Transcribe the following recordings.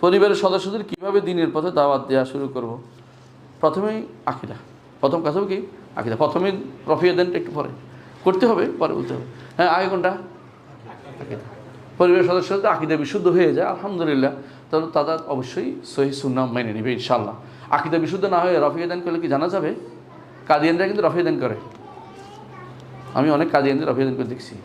পরিবারের সদস্যদের কীভাবে দিনের পথে দাওয়াত দেওয়া শুরু করব? প্রথমেই আকিদা, প্রথম কাজ হবে কি আকিদা। প্রথমে রফিয়া দেনটা একটু পরে করতে হবে, পরে বলতে হবে। হ্যাঁ, আগে কোনটা? আকিদা। পরিবারের সদস্যদের আকিদা বিশুদ্ধ হয়ে যায় আলহামদুলিল্লাহ, তাহলে তারা অবশ্যই সহিহ সুন্নাহ মেনে নেবে ইনশাআল্লাহ। আকিদা বিশুদ্ধ না হয়ে রফিয়া দেন করলে কি জানা যাবে? কাদিয়ানরা কিন্তু রফিয়া দেন করে, আমি অনেক কাদিয়ানদের রফিয়া দেন করে দেখছি,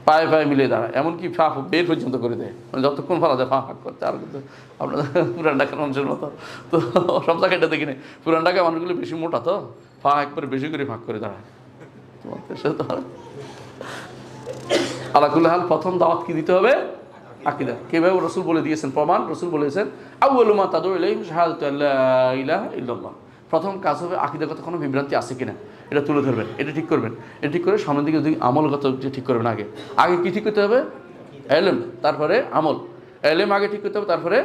পায়ে পায়ে মিলে দাঁড়ায়, এমনকি ফা বের পর্যন্ত করে দেয়, মানে যতক্ষণ ফালা যায় ফা ফাঁক করতে। আর কিন্তু আপনাদের পুরান ঢাকার মানুষের মতো তো সব জায়গায় এটা দেখি না, পুরান ঢাকার মানুষগুলো বেশি মোটা তো ফা একবারে বেশি করে ফাঁক করে দাঁড়ায়। আলাকুল্লাহ হাল, প্রথম দাওয়াত কি দিতে হবে? আকিদা। কীভাবে রসুল বলে দিয়েছেন, প্রমাণ রসুল বলেছেন আউয়ালু মা তাদউ ইলাইহি শাহাদাতু আল্লা ইলাহা ইল্লাল্লাহ। প্রথম কাজ হবে আকিদাগত কোনো বিভ্রান্তি আছে কিনা এটা তুলে ধরবেন, এটা ঠিক করবেন। এটা ঠিক করে সামনের দিকে যদি আমলগত যে ঠিক করবেন, আগে আগে কী ঠিক করতে হবে? এলেম, তারপরে আমল। এলেম আগে ঠিক করতে হবে, তারপরে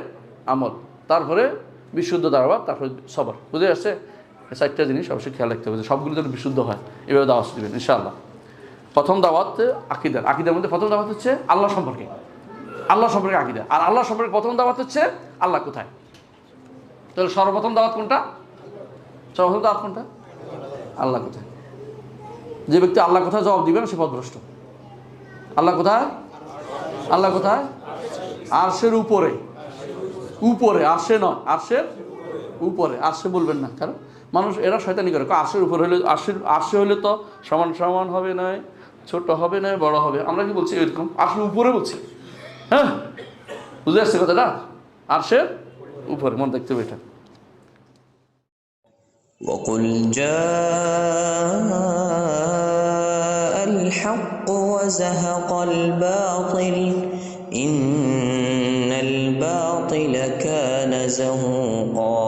আমল, তারপরে বিশুদ্ধ দাওয়াত, তারপরে সবর। বুঝে আসছে? চারটা জিনিস অবশ্যই খেয়াল রাখতে হবে, সবগুলো যেন বিশুদ্ধ হয়, এভাবে দাওয়াত দেবেন ইনশাআল্লাহ। প্রথম দাওয়াত আকিদার। আকিদার মধ্যে প্রথম দাওয়াত হচ্ছে আল্লাহ সম্পর্কে, আল্লাহ সম্পর্কে আকিদা। আর আল্লাহ সম্পর্কে প্রথম দাওয়াত হচ্ছে আল্লাহ কোথায়। তাহলে সর্বপ্রথম দাওয়াত কোনটা? সর্বপ্রথম দাওয়াত কোনটা? আল্লাহ কোথায়। যে ব্যক্তি আল্লাহ কোথায় জবাব দিবে না সে পথভ্রষ্ট। আল্লাহ কোথায়? আল্লাহ কোথায়? আরশের উপরে, উপরে, আরশে নয়, আরশের উপরে। আরশে বলবেন না, কারণ মানুষ এরা শয়তানি করে, আরশের উপরে হলে, আরশে হলে তো সমান সমান হবে নয়, ছোট হবে নয়, বড় হবে। আমরা কি বলছি? এরকম আরশের উপরে বলছি। হ্যাঁ, বুঝে আসছে কথাটা? আরশের উপরে, মনে দেখতে হবে এটা। وقل جاء الحق وزهق الباطل إن الباطل كان زهوقا